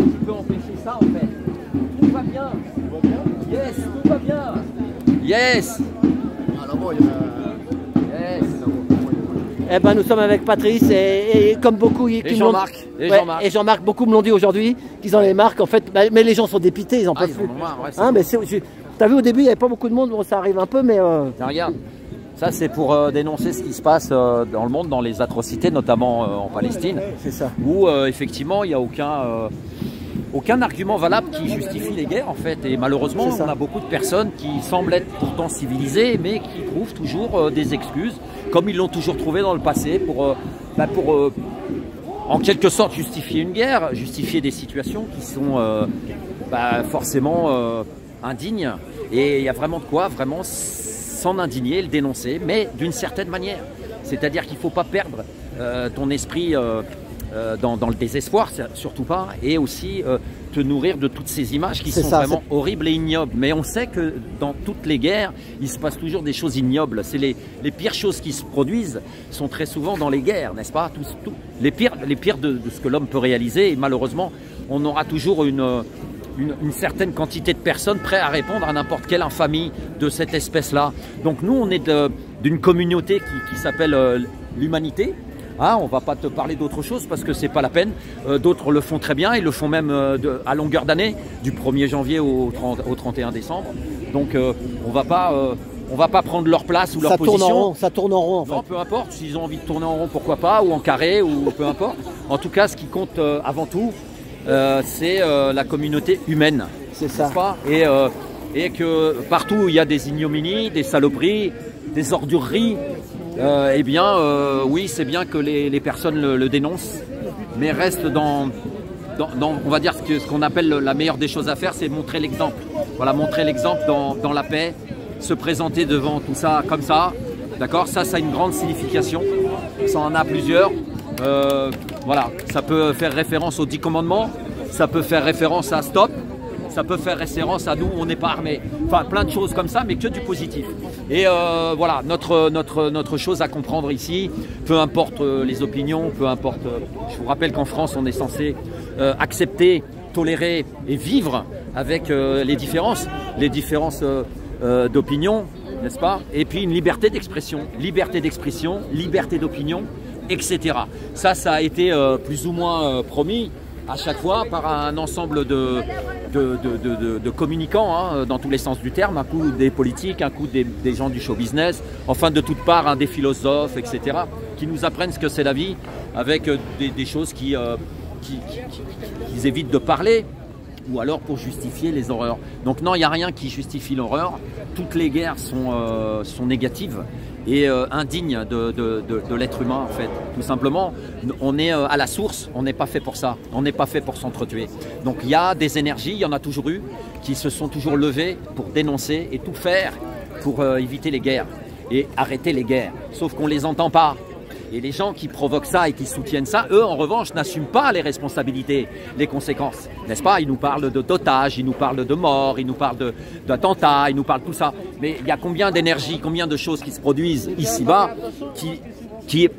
qui peut empêcher ça en fait. Tout va bien. Yes, tout va bien. Yes. Yes. Eh ben, nous sommes avec Patrice et comme beaucoup Et Jean-Marc. Et Jean-Marc, beaucoup me l'ont dit aujourd'hui qu'ils en avaient marre en fait. Mais les gens sont dépités, ils en peuvent plus. Hein, mais t'as vu au début il n'y avait pas beaucoup de monde, bon, ça arrive un peu, mais. Tiens, regarde. Ça, c'est pour dénoncer ce qui se passe dans le monde, dans les atrocités, notamment en Palestine. C'est ça. Où effectivement, il n'y a aucun argument valable qui justifie les guerres, en fait. Et malheureusement, on a beaucoup de personnes qui semblent être pourtant civilisées, mais qui trouvent toujours des excuses, comme ils l'ont toujours trouvé dans le passé, pour en quelque sorte justifier une guerre, justifier des situations qui sont forcément indignes. Et il y a vraiment de quoi, vraiment s'en indigner, le dénoncer, mais d'une certaine manière. C'est-à-dire qu'il ne faut pas perdre ton esprit dans le désespoir, surtout pas, et aussi te nourrir de toutes ces images qui sont vraiment horribles et ignobles. Mais on sait que dans toutes les guerres, il se passe toujours des choses ignobles. C'est les pires choses qui se produisent sont très souvent dans les guerres, n'est-ce pas? Les pires de ce que l'homme peut réaliser, et malheureusement, on aura toujours une certaine quantité de personnes prêtes à répondre à n'importe quelle infamie de cette espèce-là. Donc nous, on est d'une communauté qui s'appelle l'humanité. Hein, on ne va pas te parler d'autre chose parce que c'est pas la peine. D'autres le font très bien, ils le font même à longueur d'année, du 1er janvier au 31 décembre. Donc on va pas prendre leur place ou leur position. Ça tourne en rond en fait. Non, peu importe, s'ils ont envie de tourner en rond, pourquoi pas, ou en carré, ou peu importe. En tout cas, ce qui compte avant tout, c'est la communauté humaine. C'est ça. Et que partout où il y a des ignominies, des saloperies, des ordureries, eh bien, oui, c'est bien que les personnes le dénoncent, mais reste dans on va dire ce qu'on appelle la meilleure des choses à faire, c'est montrer l'exemple. Voilà, montrer l'exemple dans la paix, se présenter devant tout ça comme ça, d'accord? Ça a une grande signification, ça en a plusieurs. Voilà, ça peut faire référence aux 10 commandements, ça peut faire référence à Stop, ça peut faire référence à nous, on n'est pas armés. Enfin, plein de choses comme ça, mais que du positif. Et voilà, notre chose à comprendre ici, peu importe les opinions, peu importe... je vous rappelle qu'en France, on est censé accepter, tolérer et vivre avec les différences d'opinion, n'est-ce pas? Et puis une liberté d'expression, liberté d'opinion, etc. Ça a été plus ou moins promis à chaque fois par un ensemble de communicants, hein, dans tous les sens du terme, un coup des politiques, un coup des gens du show business, enfin de toutes parts, hein, des philosophes, etc., qui nous apprennent ce que c'est la vie, avec des choses qu'ils évitent de parler, ou alors pour justifier les horreurs. Donc non, il n'y a rien qui justifie l'horreur. Toutes les guerres sont négatives et indignes de l'être humain, en fait. Tout simplement, on est à la source, on n'est pas fait pour ça. On n'est pas fait pour s'entretuer. Donc il y a des énergies, il y en a toujours eu, qui se sont toujours levées pour dénoncer et tout faire pour éviter les guerres et arrêter les guerres. Sauf qu'on ne les entend pas. Et les gens qui provoquent ça et qui soutiennent ça, eux, en revanche, n'assument pas les responsabilités, les conséquences. N'est-ce pas? Ils nous parlent d'otages, ils nous parlent de morts, ils nous parlent d'attentats, ils nous parlent de tout ça. Mais il y a combien d'énergie, combien de choses qui se produisent ici-bas qui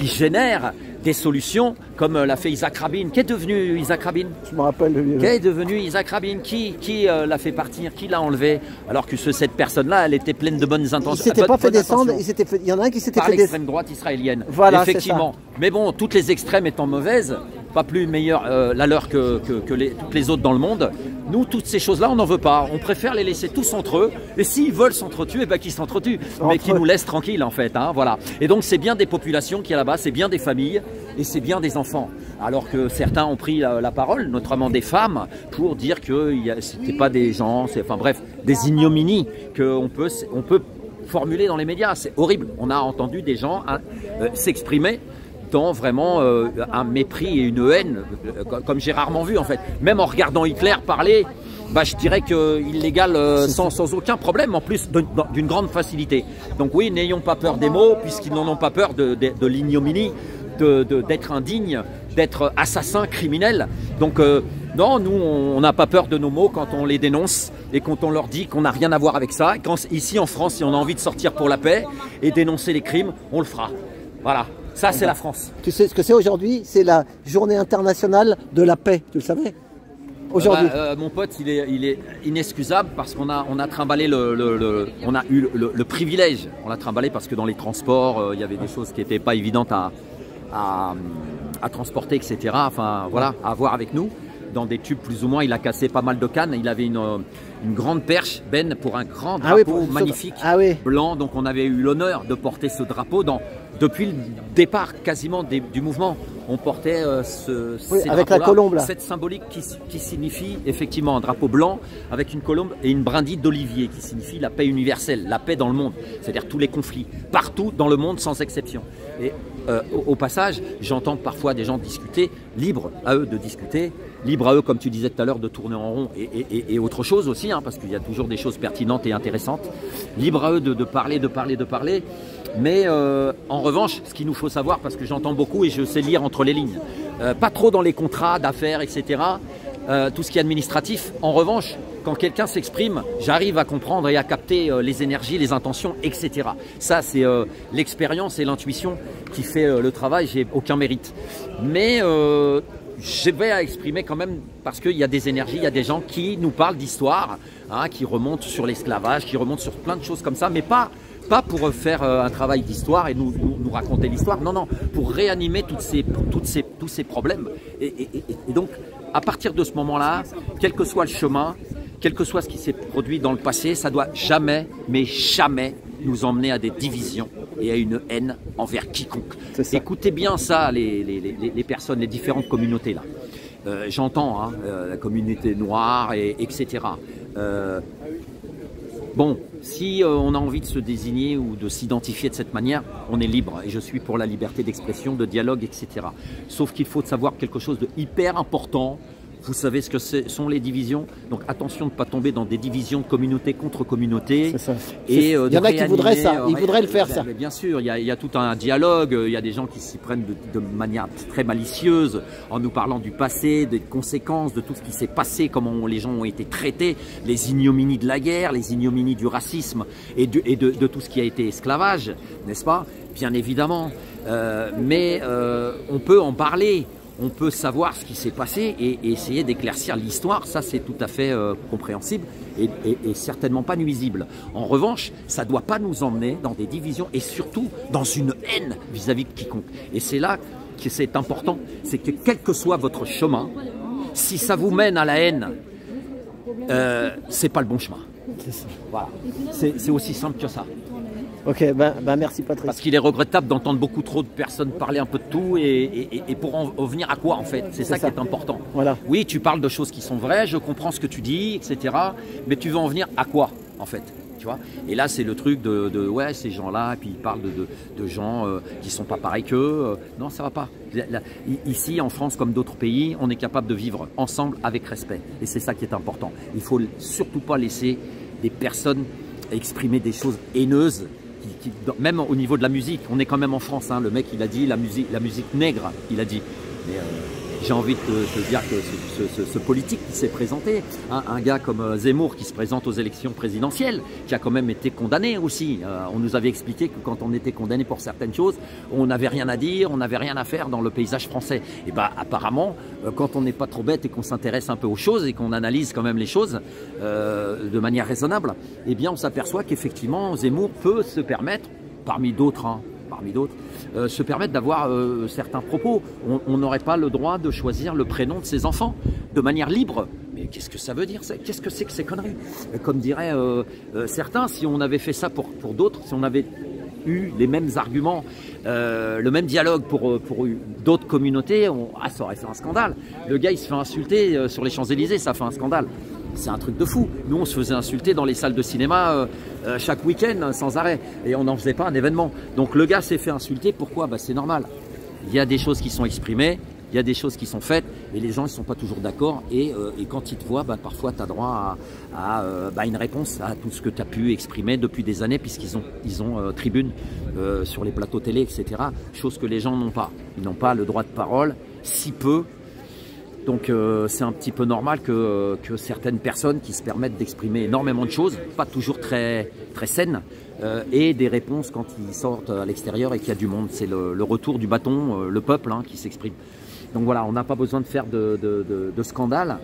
génèrent des solutions comme l'a fait Isaac Rabin. Qu'est devenu Isaac Rabin? Je me rappelle de lui. Qu'est devenu Isaac Rabin? Qui l'a fait partir? Qui l'a enlevé? Alors que cette personne-là, elle était pleine de bonnes intentions. Il s'était pas fait descendre, il y en a un qui s'était fait par l'extrême droite israélienne. Voilà, effectivement. Mais bon, toutes les extrêmes étant mauvaises, pas plus meilleure la leur que toutes les autres dans le monde, nous, toutes ces choses-là, on n'en veut pas. On préfère les laisser tous entre eux. Et s'ils veulent s'entretuer, ben, qu'ils s'entretuent. Mais qu'ils nous laissent tranquilles, en fait. Hein, voilà. Et donc, c'est bien des populations qui, là-bas, c'est bien des familles et c'est bien des enfants. Alors que certains ont pris la parole, notamment des femmes, pour dire que ce n'était pas des gens, enfin bref, des ignominies qu'on peut formuler dans les médias. C'est horrible. On a entendu des gens s'exprimer dans vraiment un mépris et une haine, comme j'ai rarement vu en fait. Même en regardant Hitler parler, bah, je dirais qu'il l'égale sans aucun problème, en plus d'une grande facilité. Donc oui, n'ayons pas peur des mots, puisqu'ils n'en ont pas peur de l'ignominie, d'être indigne, d'être assassin, criminel. Donc non, nous, on n'a pas peur de nos mots quand on les dénonce et quand on leur dit qu'on n'a rien à voir avec ça. Et quand, ici en France, si on a envie de sortir pour la paix et dénoncer les crimes, on le fera. Voilà. Ça, c'est la France. Tu sais ce que c'est aujourd'hui? C'est la journée internationale de la paix, tu le savais? Aujourd'hui. Mon pote, il est inexcusable parce qu'on a trimballé on a eu le privilège. On l'a trimballé parce que dans les transports, il y avait des choses qui n'étaient pas évidentes à transporter, etc. Enfin, voilà, à avoir avec nous. Dans des tubes plus ou moins, il a cassé pas mal de cannes. Il avait une grande perche, Ben, pour un grand drapeau magnifique, blanc. Donc on avait eu l'honneur de porter ce drapeau depuis le départ quasiment du mouvement. On portait avec la colombe là. Cette symbolique qui signifie effectivement un drapeau blanc avec une colombe et une brindille d'olivier qui signifie la paix universelle, la paix dans le monde, c'est-à-dire tous les conflits, partout dans le monde sans exception. Et au passage, j'entends parfois des gens discuter, libres à eux de discuter, libres à eux, comme tu disais tout à l'heure, de tourner en rond et autre chose aussi, hein, parce qu'il y a toujours des choses pertinentes et intéressantes, libres à eux de parler, mais en revanche, ce qu'il nous faut savoir, parce que j'entends beaucoup et je sais lire entre les lignes, pas trop dans les contrats d'affaires, etc., tout ce qui est administratif. En revanche, quand quelqu'un s'exprime, j'arrive à comprendre et à capter les énergies, les intentions, etc. Ça, c'est l'expérience et l'intuition qui fait le travail, j'ai aucun mérite. Mais je vais à exprimer quand même, parce qu'il y a des énergies, il y a des gens qui nous parlent d'histoire, hein, qui remontent sur l'esclavage, qui remontent sur plein de choses comme ça, mais pas pour faire un travail d'histoire et nous raconter l'histoire, non, pour réanimer tous ces problèmes. Et donc, à partir de ce moment-là, quel que soit le chemin, quel que soit ce qui s'est produit dans le passé, ça doit jamais, mais jamais nous emmener à des divisions et à une haine envers quiconque. Écoutez bien ça, les personnes, les différentes communautés là. J'entends hein, la communauté noire, etc. Bon, si on a envie de se désigner ou de s'identifier de cette manière, on est libre. Et je suis pour la liberté d'expression, de dialogue, etc. Sauf qu'il faut savoir quelque chose de hyper important. Vous savez ce que sont les divisions. Donc attention de ne pas tomber dans des divisions de communauté contre communauté. Et il y en a qui voudraient ça, ils voudraient le faire ça. Mais bien sûr, il y a tout un dialogue, il y a des gens qui s'y prennent de manière très malicieuse en nous parlant du passé, des conséquences, de tout ce qui s'est passé, comment les gens ont été traités, les ignominies de la guerre, les ignominies du racisme et de tout ce qui a été esclavage, n'est-ce pas? Bien évidemment, mais on peut en parler. On peut savoir ce qui s'est passé et essayer d'éclaircir l'histoire. Ça, c'est tout à fait compréhensible et certainement pas nuisible. En revanche, ça ne doit pas nous emmener dans des divisions et surtout dans une haine vis-à-vis de quiconque. Et c'est là que c'est important, c'est que quel que soit votre chemin, si ça vous mène à la haine, c'est pas le bon chemin. Voilà, c'est aussi simple que ça. Ok, ben merci Patrice. Parce qu'il est regrettable d'entendre beaucoup trop de personnes parler un peu de tout et pour en venir à quoi en fait? C'est ça qui est important. Voilà. Oui, tu parles de choses qui sont vraies, je comprends ce que tu dis, etc. Mais tu veux en venir à quoi en fait? Tu vois? Et là, c'est le truc ouais, ces gens-là, et puis ils parlent de gens qui sont pas pareils qu'eux. Non, ça va pas. Ici, en France, comme d'autres pays, on est capable de vivre ensemble avec respect. Et c'est ça qui est important. Il faut surtout pas laisser des personnes exprimer des choses haineuses. Même au niveau de la musique, on est quand même en France, hein, le mec il a dit la musique nègre, il a dit. Mais j'ai envie de te dire que ce politique qui s'est présenté, hein, un gars comme Zemmour qui se présente aux élections présidentielles, qui a quand même été condamné aussi. On nous avait expliqué que quand on était condamné pour certaines choses, on n'avait rien à dire, on n'avait rien à faire dans le paysage français. Et bien apparemment, quand on n'est pas trop bête et qu'on s'intéresse un peu aux choses et qu'on analyse quand même les choses de manière raisonnable, eh bien on s'aperçoit qu'effectivement Zemmour peut se permettre, parmi d'autres, se permettre d'avoir certains propos. On n'aurait pas le droit de choisir le prénom de ses enfants de manière libre. Mais qu'est-ce que ça veut dire? Qu'est-ce que c'est que ces conneries? Comme diraient certains, si on avait fait ça pour d'autres, si on avait eu les mêmes arguments, le même dialogue pour d'autres communautés, ça aurait fait un scandale. Le gars, il se fait insulter sur les Champs-Élysées, ça fait un scandale. C'est un truc de fou. Nous, on se faisait insulter dans les salles de cinéma chaque week-end sans arrêt. Et on n'en faisait pas un événement. Donc le gars s'est fait insulter. Pourquoi? Bah, c'est normal. Il y a des choses qui sont exprimées, il y a des choses qui sont faites, et les gens ne sont pas toujours d'accord. Et quand ils te voient, bah, parfois tu as droit à une réponse à tout ce que tu as pu exprimer depuis des années, puisqu'ils ont tribune sur les plateaux télé, etc. Chose que les gens n'ont pas. Ils n'ont pas le droit de parole, si peu. Donc c'est un petit peu normal que certaines personnes qui se permettent d'exprimer énormément de choses, pas toujours très saines, aient des réponses quand ils sortent à l'extérieur et qu'il y a du monde. C'est le retour du bâton, le peuple qui s'exprime. Donc voilà, on n'a pas besoin de faire de scandale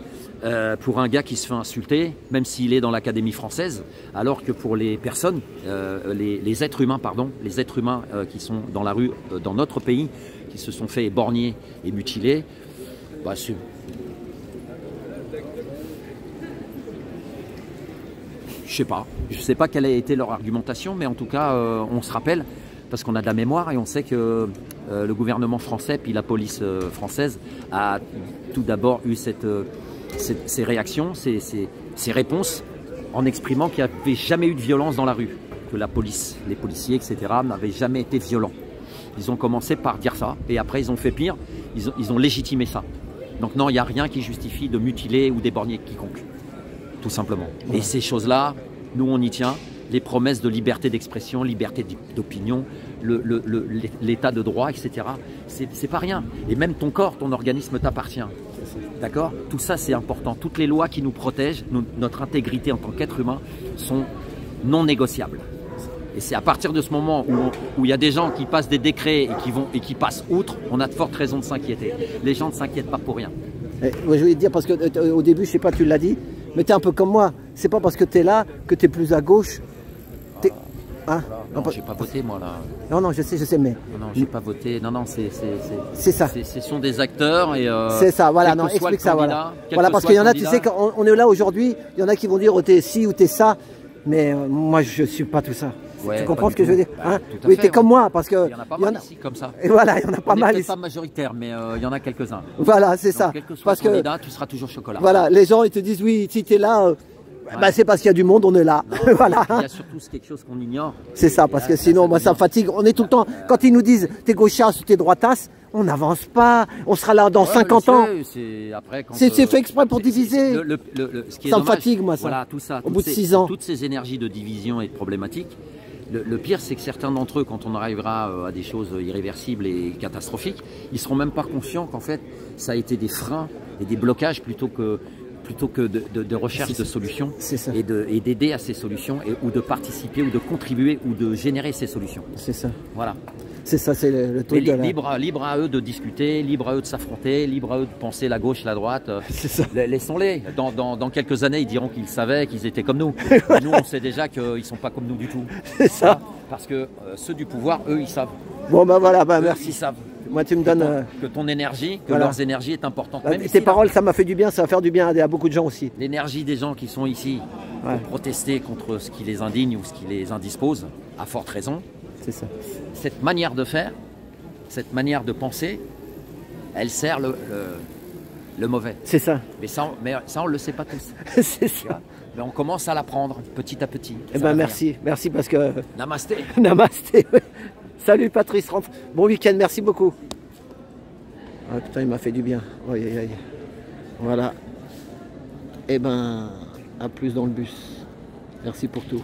pour un gars qui se fait insulter, même s'il est dans l'Académie française, alors que pour les personnes, les êtres humains, qui sont dans la rue, dans notre pays, qui se sont fait éborgner et mutiler, bah, je sais pas quelle a été leur argumentation, mais en tout cas, on se rappelle, parce qu'on a de la mémoire et on sait que le gouvernement français puis la police française a tout d'abord eu ces réactions, ces réponses en exprimant qu'il n'y avait jamais eu de violence dans la rue, que la police, les policiers, etc. n'avaient jamais été violents. Ils ont commencé par dire ça et après ils ont fait pire, ils ont légitimé ça. Donc non, il n'y a rien qui justifie de mutiler ou d'éborgner quiconque, tout simplement. Ouais. Et ces choses-là, nous on y tient. Les promesses de liberté d'expression, liberté d'opinion, l'état de droit, etc. C'est pas rien. Et même ton corps, ton organisme t'appartient. D'accord? Tout ça, c'est important. Toutes les lois qui nous protègent, notre intégrité en tant qu'être humain, sont non négociables. Et c'est à partir de ce moment où il y a des gens qui passent des décrets et qui passent outre, on a de fortes raisons de s'inquiéter. Les gens ne s'inquiètent pas pour rien. Je voulais te dire, parce qu'au début, je sais pas, tu l'as dit, mais tu es un peu comme moi. C'est pas parce que tu es là que tu es plus à gauche. Hein? Non, j'ai pas voté moi là. Non, je sais, mais. Non, j'ai pas voté. Non, c'est ça. Ce sont des acteurs et. C'est ça, voilà, non, explique ça, voilà. Voilà, parce qu'il y en a, tu sais, quand on est là aujourd'hui, il y en a qui vont dire, oh, t'es ci ou t'es ça, mais moi, je suis pas tout ça. Ouais, tu comprends ce que je veux dire hein? Oui, t'es comme moi, parce que. Il y en a pas mal ici, comme ça. Et voilà, il y en a pas mal ici. Pas majoritaire, mais il y en a quelques-uns. Voilà, c'est ça. Quel que soit le candidat, tu seras toujours chocolat. Voilà, les gens, ils te disent, oui, si t'es là. Bah, c'est parce qu'il y a du monde, on est là. Non, voilà. Il y a surtout quelque chose qu'on ignore. C'est ça, parce que sinon, moi, ça me fatigue. On est tout le temps, quand ils nous disent t'es gauchasse ou t'es droitasse, on n'avance pas. On sera là dans 50 ans. C'est fait exprès pour diviser. Ça me fatigue, moi, ça. Voilà, tout ça. Au bout de 6 ans. Toutes ces énergies de division et de problématiques. Le pire, c'est que certains d'entre eux, quand on arrivera à des choses irréversibles et catastrophiques, ils ne seront même pas conscients qu'en fait, ça a été des freins et des blocages plutôt que de recherche de solutions et d'aider à ces solutions ou de participer ou de contribuer ou de générer ces solutions. C'est ça. Voilà. C'est ça, c'est le truc. Libre à eux de discuter, libre à eux de s'affronter, libre à eux de penser la gauche, la droite. C'est ça. Laissons-les. Dans quelques années, ils diront qu'ils savaient, qu'ils étaient comme nous. Nous, on sait déjà qu'ils ne sont pas comme nous du tout. C'est ça. Parce que ceux du pouvoir, eux, ils savent. Bon, ben voilà, merci. Ils savent. Moi, tu me donnes. Que ton énergie, leurs énergies est importante. Même tes paroles, ça m'a fait du bien, ça va faire du bien à beaucoup de gens aussi. L'énergie des gens qui sont ici pour protester contre ce qui les indigne ou ce qui les indispose, à forte raison. C'est ça. Cette manière de faire, cette manière de penser, elle sert le mauvais. C'est ça. Mais ça, on ne le sait pas tous. C'est ça. Mais on commence à l'apprendre petit à petit. Eh ben merci parce que. Namasté. Namasté. Salut Patrice, rentre. Bon week-end, merci beaucoup. Ah putain, il m'a fait du bien. Voilà. Eh ben, à plus dans le bus. Merci pour tout.